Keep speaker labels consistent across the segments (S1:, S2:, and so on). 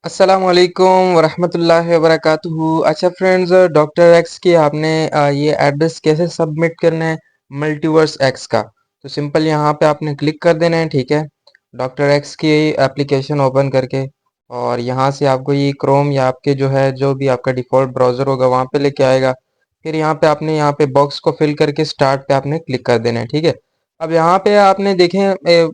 S1: अस्सलामुअलैकुम वरहमतुल्लाहि वबरकातुहू। अच्छा फ्रेंड्स, डॉक्टर एक्स की आपने ये एड्रेस कैसे सबमिट करना है मल्टीवर्स एक्स का। तो सिंपल यहाँ पे आपने क्लिक कर देना है, ठीक है। डॉक्टर एक्स की एप्लीकेशन ओपन करके और यहाँ से आपको ये क्रोम या आपके जो है जो भी आपका डिफ़ॉल्ट ब्राउज़र होगा वहाँ पे लेके आएगा। फिर यहाँ पे आपने यहाँ पे बॉक्स को फिल करके स्टार्ट पे आपने क्लिक कर देना है, ठीक है। अब यहाँ पे आपने देखें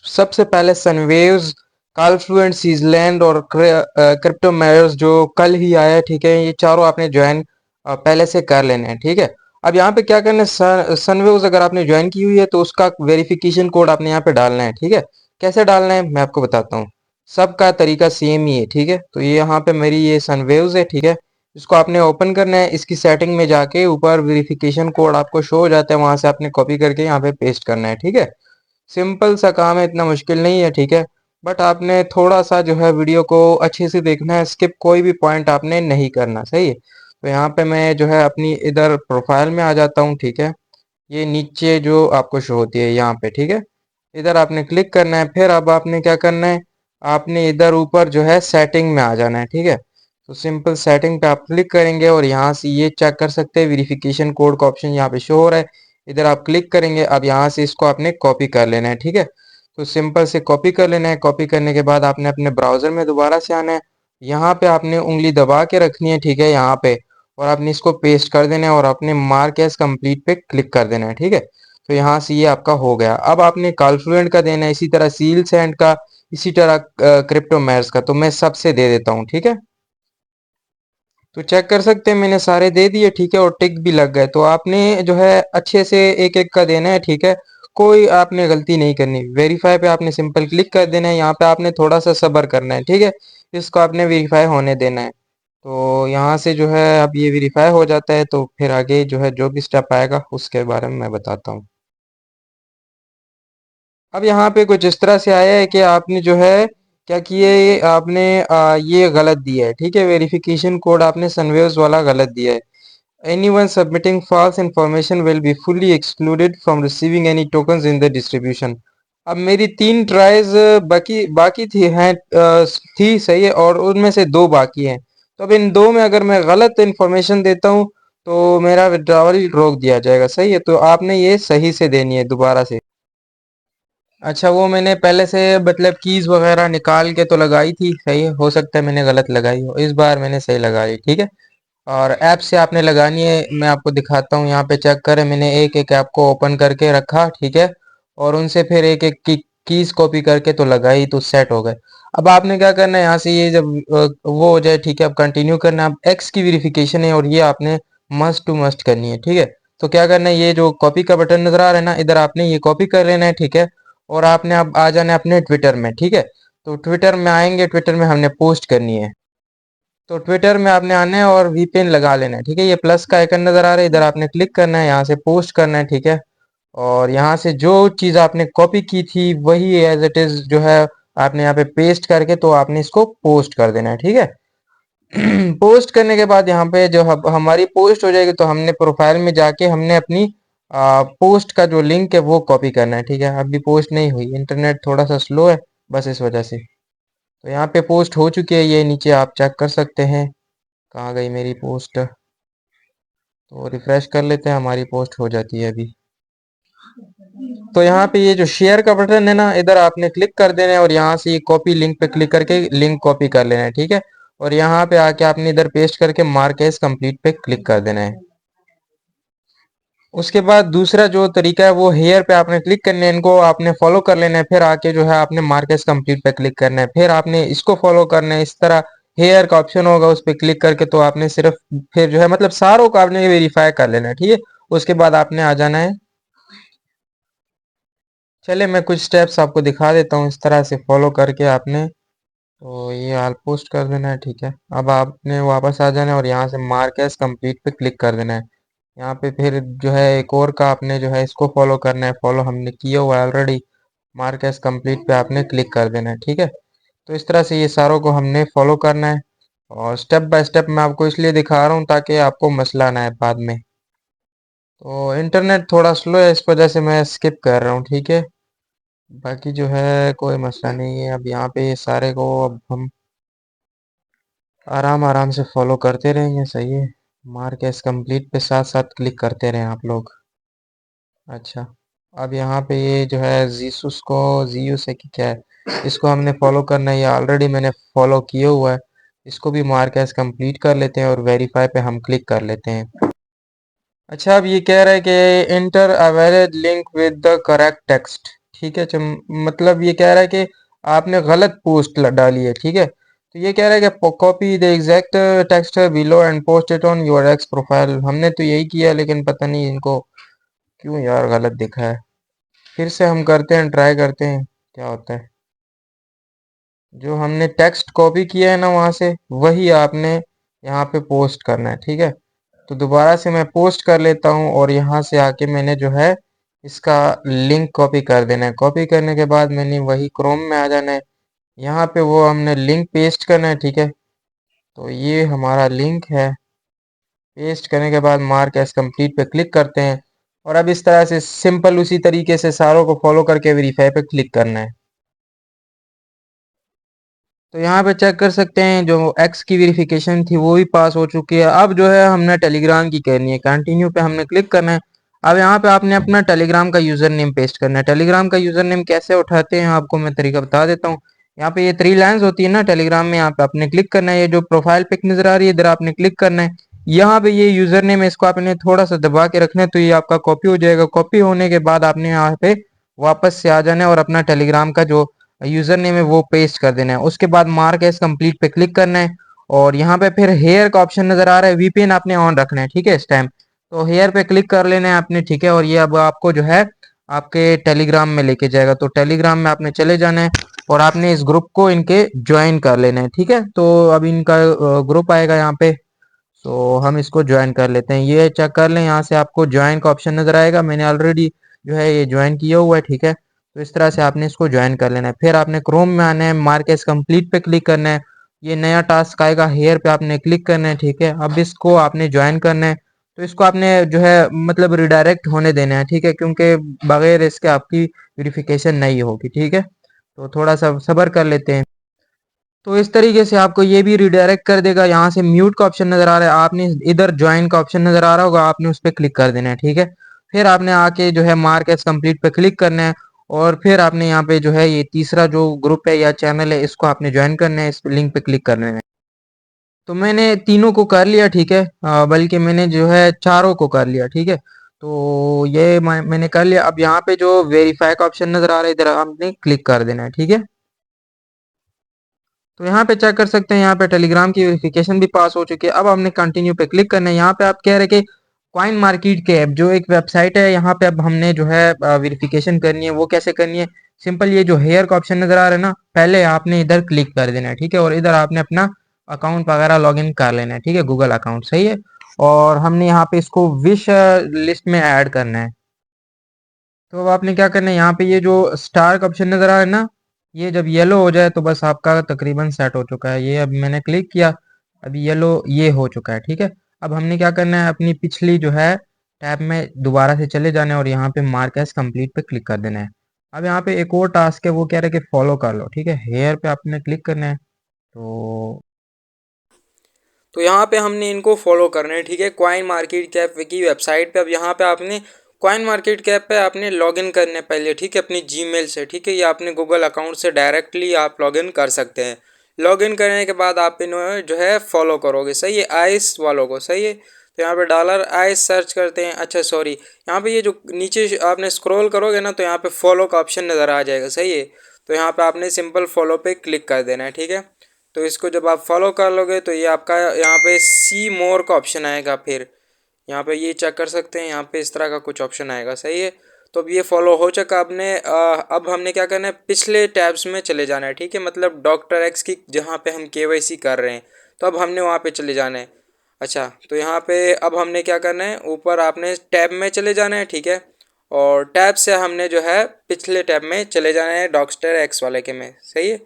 S1: सबसे पहले सनवेव्स, कार्लफ्लुएंट, सीजलैंड और क्रिप्टो मेयर्स जो कल ही आया है, ठीक है। ये चारों आपने ज्वाइन पहले से कर लेने हैं, ठीक है। अब यहाँ पे क्या करना है, सनवेव्स अगर आपने ज्वाइन की हुई है तो उसका वेरिफिकेशन कोड आपने यहाँ पे डालना है, ठीक है। कैसे डालना है मैं आपको बताता हूँ। सबका तरीका सेम ही है, ठीक है। तो ये यहाँ पे मेरी ये सनवेव्स है, ठीक है। इसको आपने ओपन करना है। इसकी सेटिंग में जाके ऊपर वेरिफिकेशन कोड आपको शो हो जाता है, वहां से आपने कॉपी करके यहाँ पे पेस्ट करना है, ठीक है। सिंपल सा काम है, इतना मुश्किल नहीं है, ठीक है। बट आपने थोड़ा सा जो है वीडियो को अच्छे से देखना है, स्किप कोई भी पॉइंट आपने नहीं करना, सही है। तो यहाँ पे मैं जो है अपनी इधर प्रोफाइल में आ जाता हूँ, ठीक है। ये नीचे जो आपको शो होती है यहाँ पे, ठीक है। इधर आपने क्लिक करना है। फिर अब आपने क्या करना है, आपने इधर ऊपर जो है सेटिंग में आ जाना है, ठीक है। तो सिंपल सेटिंग पे आप क्लिक करेंगे और यहाँ से ये चेक कर सकते हैं वेरिफिकेशन कोड का ऑप्शन यहाँ पे शो हो रहा है। इधर आप क्लिक करेंगे। अब यहाँ से इसको आपने कॉपी कर लेना है, ठीक है। तो सिंपल से कॉपी कर लेना है। कॉपी करने के बाद आपने अपने ब्राउजर में दोबारा से आना है। यहाँ पे आपने उंगली दबा के रखनी है, ठीक है, यहाँ पे। और आपने इसको पेस्ट कर देना है और अपने मार्क एज कंप्लीट पे क्लिक कर देना है, ठीक है। तो यहाँ से ये आपका हो गया। अब आपने कॉन्फ्लुएंट का देना है, इसी तरह सील सैंड का, इसी तरह क्रिप्टो मैर्स का। तो मैं सबसे दे देता हूँ, ठीक है। तो चेक कर सकते हैं मैंने सारे दे दिए, ठीक है, और टिक भी लग गए। तो आपने जो है अच्छे से एक एक का देना है, ठीक है। कोई आपने गलती नहीं करनी। वेरीफाई पे आपने सिंपल क्लिक कर देना है। यहाँ पे आपने थोड़ा सा सब्र करना है, ठीक है। इसको आपने वेरीफाई होने देना है। तो यहाँ से जो है अब ये वेरीफाई हो जाता है तो फिर आगे जो है जो भी स्टेप आएगा उसके बारे में मैं बताता हूँ। अब यहाँ पे कुछ इस तरह से आया है कि आपने जो है क्या किया है, आपने ये गलत दिया है, ठीक है। वेरिफिकेशन कोड आपने सनवेव्स वाला गलत दिया है। Anyone submitting false information will be fully excluded from receiving any tokens in the distribution। अब मेरी 3 ट्राइज बाकी बाकी थी हैं थी, सही है, और उनमें से 2 बाकी हैं। तो अब इन 2 में अगर मैं गलत इंफॉर्मेशन देता हूँ तो मेरा विड्रॉवल रोक दिया जाएगा, सही है। तो आपने ये सही से देनी है दोबारा से। अच्छा, वो मैंने पहले से मतलब कीज वगैरह निकाल के तो लगाई थी, सही है। हो सकता है मैंने गलत लगाई हो, इस बार मैंने सही लगाई, ठीक है। और ऐप से आपने लगानी है, मैं आपको दिखाता हूँ। यहाँ पे चेक करें, मैंने एक एक ऐप को ओपन करके रखा, ठीक है। और उनसे फिर एक एक कीज कॉपी करके तो लगाई तो सेट हो गए। अब आपने क्या करना है, यहाँ से ये जब वो हो जाए, ठीक है, अब कंटिन्यू करना है। अब एक्स की वेरिफिकेशन है और ये आपने मस्ट टू मस्ट करनी है, ठीक है। तो क्या करना है, ये जो कॉपी का बटन नजर आ रहा है ना, इधर आपने ये कॉपी कर लेना है, ठीक है। और आपने अब आ जाना है अपने ट्विटर में, ठीक है। तो ट्विटर में आएंगे, ट्विटर में हमने पोस्ट करनी है। तो ट्विटर में आपने आना है और वीपीएन लगा लेना है, ठीक है। ये प्लस का आइकन नजर आ रहा है, इधर आपने क्लिक करना है, यहाँ से पोस्ट करना है, ठीक है। और यहाँ से जो चीज आपने कॉपी की थी वही एज इट इज जो है आपने यहाँ पे पेस्ट करके तो आपने इसको पोस्ट कर देना है, ठीक है। पोस्ट करने के बाद यहाँ पे जो हमारी पोस्ट हो जाएगी तो हमने प्रोफाइल में जाके हमने अपनी पोस्ट का जो लिंक है वो कॉपी करना है, ठीक है। अभी पोस्ट नहीं हुई, इंटरनेट थोड़ा सा स्लो है, बस इस वजह से। तो यहाँ पे पोस्ट हो चुकी है, ये नीचे आप चेक कर सकते हैं। कहाँ गई मेरी पोस्ट। तो रिफ्रेश कर लेते हैं, हमारी पोस्ट हो जाती है अभी। तो यहाँ पे ये जो शेयर का बटन है ना, इधर आपने क्लिक कर देना है और यहाँ से ये कॉपी लिंक पे क्लिक करके लिंक कॉपी कर लेना है, ठीक है। और यहाँ पे आके आपने इधर पेस्ट करके मार्क एज कंप्लीट पे क्लिक कर देना है। उसके बाद दूसरा जो तरीका है वो हेयर पे आपने क्लिक करना है, इनको आपने फॉलो कर लेना है। फिर आके जो है आपने मार्केस कंप्लीट पे क्लिक करना है, फिर आपने इसको फॉलो करना है। इस तरह हेयर का ऑप्शन होगा, उस पर क्लिक करके तो आपने सिर्फ फिर जो है मतलब सारों को आपने वेरीफाई कर लेना है, ठीक है। उसके बाद आपने आ जाना है। चले मैं कुछ स्टेप्स आपको दिखा देता हूँ, इस तरह से फॉलो करके आपने तो ये ऑल पोस्ट कर देना है, ठीक है। अब आपने वापस आ जाना है और यहाँ से मार्केस कंप्लीट पे क्लिक कर देना है। यहाँ पे फिर जो है एक और का आपने जो है इसको फॉलो करना है, फॉलो हमने किया हुआ है ऑलरेडी। मार्क एज कंप्लीट पे आपने क्लिक कर देना है, ठीक है। तो इस तरह से ये सारों को हमने फॉलो करना है। और स्टेप बाय स्टेप मैं आपको इसलिए दिखा रहा हूँ ताकि आपको मसला ना आए बाद में। तो इंटरनेट थोड़ा स्लो है, इस वजह से मैं स्किप कर रहा हूँ, ठीक है। बाकी जो है कोई मसला नहीं है। अब यहाँ पे ये सारे को अब हम आराम आराम से फॉलो करते रहेंगे, सही है। मार्क एस कंप्लीट पे साथ साथ क्लिक करते रहें आप लोग। अच्छा, अब यहाँ पे ये जो है जीसस को जीयूस है कि क्या है, इसको हमने फॉलो करना है, ये ऑलरेडी मैंने फॉलो किया हुआ है। इसको भी मार्क एस कंप्लीट कर लेते हैं और वेरीफाई पे हम क्लिक कर लेते हैं। अच्छा, अब ये कह रहा है कि inter a valid link with the correct text. ठीक है, मतलब ये कह रहा है कि आपने गलत पोस्ट डाली है। ठीक है, तो ये कह रहा है कि copy the exact text below and post it on your x profile. हमने तो यही किया, लेकिन पता नहीं इनको क्यों यार गलत दिखा है। फिर से हम करते हैं, ट्राई करते हैं क्या होता है। जो हमने टेक्स्ट कॉपी किया है ना वहां से, वही आपने यहाँ पे पोस्ट करना है। ठीक है, तो दोबारा से मैं पोस्ट कर लेता हूँ और यहाँ से आके मैंने जो है इसका लिंक कॉपी कर देना है। कॉपी करने के बाद मैंने वही क्रोम में आ जाना है, यहाँ पे वो हमने लिंक पेस्ट करना है। ठीक है, तो ये हमारा लिंक है। पेस्ट करने के बाद मार्क एस कंप्लीट पे क्लिक करते हैं और अब इस तरह से सिंपल उसी तरीके से सारों को फॉलो करके वेरीफाई पे क्लिक करना है। तो यहाँ पे चेक कर सकते हैं जो एक्स की वेरिफिकेशन थी वो भी पास हो चुकी है। अब जो है हमने टेलीग्राम की करनी है, कंटिन्यू पे हमने क्लिक करना है। अब यहाँ पे आपने अपना टेलीग्राम का यूजर नेम पेस्ट करना है। टेलीग्राम का यूजर नेम कैसे उठाते हैं आपको मैं तरीका बता देता हूँ। यहाँ पे ये 3 लाइंस होती है ना टेलीग्राम में, यहाँ पे आपने क्लिक करना है। ये जो प्रोफाइल पिक नजर आ रही है इधर आपने क्लिक करना है। यहाँ पे ये यूजर नेम है, इसको आपने थोड़ा सा दबा के रखना है तो ये आपका कॉपी हो जाएगा। कॉपी होने के बाद आपने यहाँ पे वापस से आ जाना है और अपना टेलीग्राम का जो यूजर नेम है वो पेस्ट कर देना है। उसके बाद मार्क एस कंप्लीट पे क्लिक करना है और यहाँ पे फिर हेयर का ऑप्शन नजर आ रहा है, वीपीएन आपने ऑन रखना है। ठीक है, इस टाइम तो हेयर पे क्लिक कर लेना है आपने। ठीक है, और ये अब आपको जो है आपके टेलीग्राम में लेके जाएगा। तो टेलीग्राम में आपने चले जाना है और आपने इस ग्रुप को इनके ज्वाइन कर लेना है। ठीक है, तो अब इनका ग्रुप आएगा यहाँ पे, तो हम इसको ज्वाइन कर लेते हैं। ये चेक कर लें, यहाँ से आपको ज्वाइन का ऑप्शन नजर आएगा। मैंने ऑलरेडी जो है ये ज्वाइन किया हुआ है। ठीक है, तो इस तरह से आपने इसको ज्वाइन कर लेना है। फिर आपने क्रोम में आना है, मार्केस कंप्लीट पे क्लिक करना है। ये नया टास्क आएगा, हेयर पे आपने क्लिक करना है। ठीक है, अब इसको आपने ज्वाइन करना है। तो इसको आपने जो है मतलब रिडायरेक्ट होने देना है। ठीक है, क्योंकि बगैर इसके आपकी वेरिफिकेशन नहीं होगी। ठीक है, तो थोड़ा सा सब्र कर लेते हैं। तो इस तरीके से आपको ये भी रिडायरेक्ट कर देगा। यहाँ से म्यूट का ऑप्शन नजर आ रहा है, आपने इधर ज्वाइन का ऑप्शन नजर आ रहा होगा, आपने उस पर क्लिक कर देना है। ठीक है, फिर आपने आके जो है मार्क एस कंप्लीट पे क्लिक करना है और फिर आपने यहाँ पे जो है ये तीसरा जो ग्रुप है या चैनल है इसको आपने ज्वाइन करना है, इस लिंक पे क्लिक करना है। तो मैंने तीनों को कर लिया। ठीक है, बल्कि मैंने जो है चारों को कर लिया। ठीक है, तो ये मैंने कर लिया। अब यहाँ पे जो वेरीफाई का ऑप्शन नजर आ रहा है इधर आपने क्लिक कर देना है। ठीक है, तो यहाँ पे चेक कर सकते हैं, यहाँ पे टेलीग्राम की वेरिफिकेशन भी पास हो चुकी है। अब हमने कंटिन्यू पे क्लिक करना है। यहाँ पे आप कह रहे हैं कि कॉइन मार्केट के ऐप जो एक वेबसाइट है, यहाँ पे अब हमने जो है वेरिफिकेशन करनी है। वो कैसे करनी है, सिंपल ये जो हेयर का ऑप्शन नजर आ रहा है ना, पहले आपने इधर क्लिक कर देना है। ठीक है, और इधर आपने अपना अकाउंट वगैरह लॉग इन कर लेना है। ठीक है, गूगल अकाउंट, सही है। और हमने यहाँ पे इसको विश लिस्ट में ऐड करना है। तो अब आपने क्या करना है, यहाँ पे ये जो स्टार का ऑप्शन नजर आ रहा है ना, ये जब येलो हो जाए तो बस आपका तकरीबन सेट हो चुका है। ये अब मैंने क्लिक किया, अभी येलो ये हो चुका है। ठीक है, अब हमने क्या करना है, अपनी पिछली जो है टैब में दोबारा से चले जाना है और यहाँ पे मार्क एज कंप्लीट पे क्लिक कर देना है। अब यहाँ पे एक और टास्क है, वो कह रहा है कि फॉलो कर लो। ठीक है, हेयर पे आपने क्लिक करना है। तो यहाँ पे हमने इनको फॉलो करना है। ठीक है, कॉइन मार्केट कैप की वेबसाइट पे अब यहाँ पे आपने कॉइन मार्केट कैप पे आपने लॉगिन करने है पहले। ठीक है, अपनी जीमेल से। ठीक है, या अपने गूगल अकाउंट से डायरेक्टली आप लॉगिन कर सकते हैं। लॉगिन करने के बाद आप इन्हें जो है फॉलो करोगे, सही है, आइस वालों को, सही है। तो यहाँ पे डॉलर आइस सर्च करते हैं। अच्छा सॉरी, यहाँ पे ये जो नीचे आपने स्क्रॉल करोगे ना तो यहाँ पे फॉलो का ऑप्शन नज़र आ जाएगा, सही है। तो यहाँ पे आपने सिंपल फॉलो पे क्लिक कर देना है। ठीक है, तो इसको जब आप फॉलो कर लोगे तो ये आपका यहाँ पे सी मोर का ऑप्शन आएगा। फिर यहाँ पे ये चेक कर सकते हैं, यहाँ पे इस तरह का कुछ ऑप्शन आएगा, सही है। तो अब ये फॉलो हो चुका आपने। अब हमने क्या करना है, पिछले टैब्स में चले जाना है। ठीक है, मतलब डॉक्टर एक्स की जहाँ पे हम केवाईसी कर रहे हैं, तो अब हमने वहाँ पे चले जाना है। अच्छा, तो यहाँ पे अब हमने क्या करना है, ऊपर आपने टैब में चले जाना है। ठीक है, और टैब से हमने जो है पिछले टैब में चले जाना है, डॉक्टर एक्स वाले के में, सही है।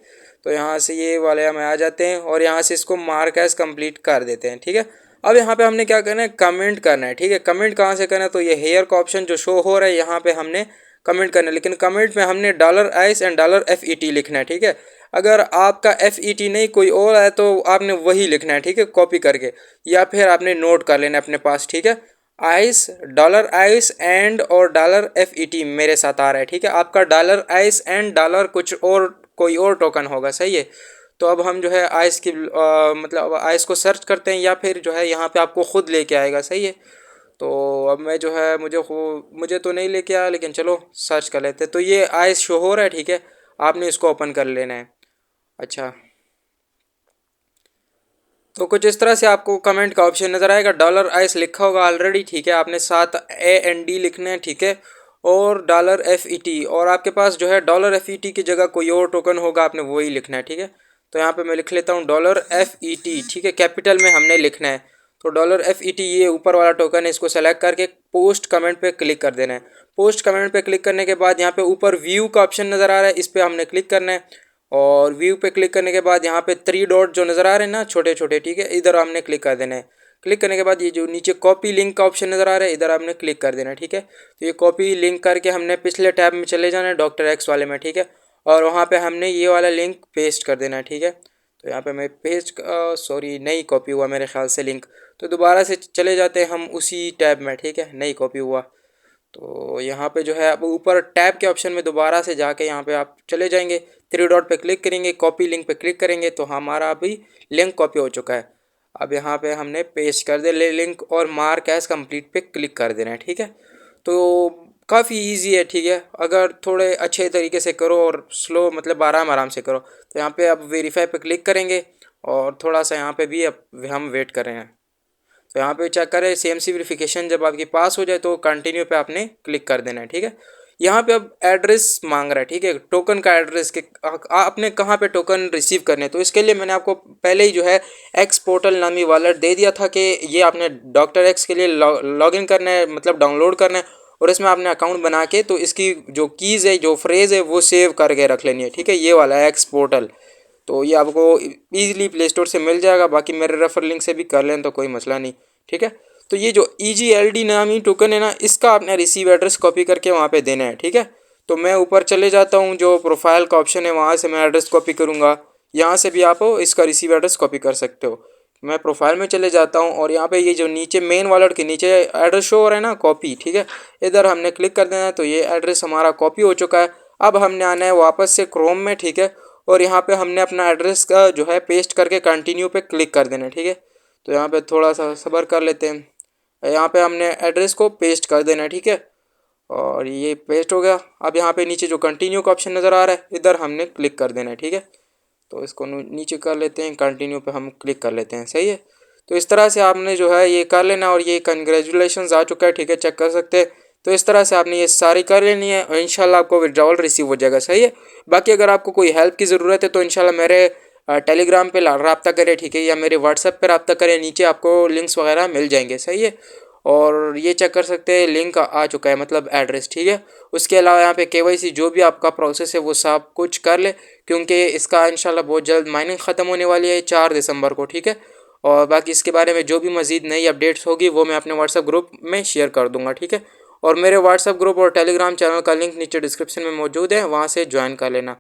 S1: तो यहाँ से ये वाले हमें आ जाते हैं और यहाँ से इसको मार्क एज कंप्लीट कर देते हैं। ठीक है, अब यहाँ पे हमने क्या करना है, कमेंट करना है। ठीक है, कमेंट कहाँ से करना है, तो ये हेयर का ऑप्शन जो शो हो रहा है यहाँ पे हमने कमेंट करना है, लेकिन कमेंट में हमने dollar ice and dollar FET लिखना है। ठीक है, अगर आपका FET नहीं कोई और है तो आपने वही लिखना है, ठीक है, कॉपी करके, या फिर आपने नोट कर लेना अपने पास, ठीक है। आइस, डॉलर आइस एंड और डॉलर FET मेरे साथ आ रहा है, ठीक है। आपका डॉलर आइस एंड डॉलर कुछ और कोई और टोकन होगा, सही है। तो अब हम जो है आइस की मतलब आइस को सर्च करते हैं, या फिर जो है यहाँ पे आपको खुद लेके आएगा, सही है। तो अब मैं जो है मुझे तो नहीं लेके आया, लेकिन चलो सर्च कर लेते हैं। तो ये आइस शो हो रहा है, ठीक है, आपने इसको ओपन कर लेना है। अच्छा, तो कुछ इस तरह से आपको कमेंट का ऑप्शन नज़र आएगा, डॉलर आइस लिखा होगा ऑलरेडी, ठीक है। आपने साथ AND लिखना है, ठीक है, और डॉलर FET, और आपके पास जो है डॉलर FET की जगह कोई और टोकन होगा, आपने वही लिखना है, ठीक है। तो यहाँ पे मैं लिख लेता हूँ डॉलर FET, ठीक है, कैपिटल में हमने लिखना है। तो डॉलर FET ये ऊपर वाला टोकन है, इसको सेलेक्ट करके पोस्ट कमेंट पे क्लिक कर देना है। पोस्ट कमेंट पे क्लिक करने के बाद यहाँ पे ऊपर व्यू का ऑप्शन नज़र आ रहा है, इस पर हमने क्लिक करना है। और व्यू पे क्लिक करने के बाद यहाँ पे 3 डॉट जो नज़र आ रहे हैं ना छोटे छोटे, ठीक है, इधर हमने क्लिक कर देना है। क्लिक करने के बाद ये जो नीचे कॉपी लिंक का ऑप्शन नज़र आ रहा है, इधर आपने क्लिक कर देना है, ठीक है। तो ये कॉपी लिंक करके हमने पिछले टैब में चले जाना है, डॉक्टर एक्स वाले में, ठीक है। और वहाँ पे हमने ये वाला लिंक पेस्ट कर देना है, ठीक है। तो यहाँ पे मैं पेस्ट, सॉरी नहीं कॉपी हुआ मेरे ख्याल से लिंक, तो दोबारा से चले जाते हैं हम उसी टैब में, ठीक है, नहीं कॉपी हुआ। तो यहाँ पे जो है अब ऊपर टैब के ऑप्शन में दोबारा से जाके यहाँ पे आप चले जाएंगे, 3 डॉट पे क्लिक करेंगे, कॉपी लिंक पे क्लिक करेंगे, तो हमारा अभी लिंक कॉपी हो चुका है। अब यहाँ पे हमने पेस्ट कर दे लिंक, और मार्क एज कंप्लीट पे क्लिक कर देना है, ठीक है। तो काफ़ी इजी है, ठीक है। अगर थोड़े अच्छे तरीके से करो और स्लो मतलब आराम आराम से करो, तो यहाँ पे अब वेरीफाई पे क्लिक करेंगे, और थोड़ा सा यहाँ पे भी अब हम वेट कर रहे हैं। तो यहाँ पे चेक करें CMC वेरिफिकेशन जब आपकी पास हो जाए तो कंटिन्यू पे आपने क्लिक कर देना है, ठीक है। यहाँ पे अब एड्रेस मांग रहा है, ठीक है, टोकन का एड्रेस के आपने कहाँ पे टोकन रिसीव करने। तो इसके लिए मैंने आपको पहले ही जो है एक्स पोर्टल नामी वॉलेट दे दिया था कि ये आपने डॉक्टर एक्स के लिए लॉगिन करना है, मतलब डाउनलोड करना है, और इसमें आपने अकाउंट बना के तो इसकी जो कीज़ है, जो फ्रेज़ है, वो सेव करके रख लेनी है, ठीक है। ये वाला है एक्स पोर्टल, तो ये आपको ईजिली प्ले स्टोर से मिल जाएगा, बाकी मेरे रेफर लिंक से भी कर लें तो कोई मसला नहीं, ठीक है। तो ये जो EGLD नामी टोकन है ना, इसका आपने रिसीव एड्रेस कॉपी करके वहाँ पे देना है, ठीक है। तो मैं ऊपर चले जाता हूँ, जो प्रोफाइल का ऑप्शन है वहाँ से मैं एड्रेस कॉपी करूँगा। यहाँ से भी आप इसका रिसीव एड्रेस कॉपी कर सकते हो। मैं प्रोफाइल में चले जाता हूँ, और यहाँ पे ये जो नीचे मेन वॉलेट के नीचे एड्रेस शो हो रहा है ना, कॉपी, ठीक है, इधर हमने क्लिक कर देना है। तो ये एड्रेस हमारा कॉपी हो चुका है। अब हमने आना है वापस से क्रोम में, ठीक है, और यहाँ पे हमने अपना एड्रेस का जो है पेस्ट करके कंटिन्यू पे क्लिक कर देना है, ठीक है। तो यहाँ पे थोड़ा सा सब्र कर लेते हैं। यहाँ पे हमने एड्रेस को पेस्ट कर देना है, ठीक है, और ये पेस्ट हो गया। अब यहाँ पे नीचे जो कंटिन्यू का ऑप्शन नज़र आ रहा है, इधर हमने क्लिक कर देना है, ठीक है। तो इसको नीचे कर लेते हैं, कंटिन्यू पे हम क्लिक कर लेते हैं, सही है। तो इस तरह से आपने जो है ये कर लेना, और ये कंग्रेचुलेशंस आ चुका है, ठीक है, चेक कर सकते हैं। तो इस तरह से आपने ये सारी कर लेनी है, और इंशाल्लाह आपको विड्रॉवल रिसीव हो जाएगा, सही है। बाकी अगर आपको कोई हेल्प की ज़रूरत है तो इंशाल्लाह मेरे टेलीग्राम पे रब्ता करें, ठीक है, या मेरे व्हाट्सएप पर रब्ता करें, नीचे आपको लिंक्स वगैरह मिल जाएंगे, सही है। और ये चेक कर सकते हैं लिंक आ चुका है, मतलब एड्रेस, ठीक है। उसके अलावा यहाँ पे KYC जो भी आपका प्रोसेस है वो सब कुछ कर ले, क्योंकि इसका इंशाल्लाह बहुत जल्द माइनिंग ख़त्म होने वाली है 4 दिसंबर को, ठीक है। और बाकी इसके बारे में जो भी मज़ीद नई अपडेट्स होगी वो मैं अपने व्हाट्सएप ग्रुप में शेयर कर दूँगा, ठीक है। और मेरे व्हाट्सएप ग्रुप और टेलीग्राम चैनल का लिंक नीचे डिस्क्रिप्शन में मौजूद है, वहाँ से ज्वाइन कर लेना।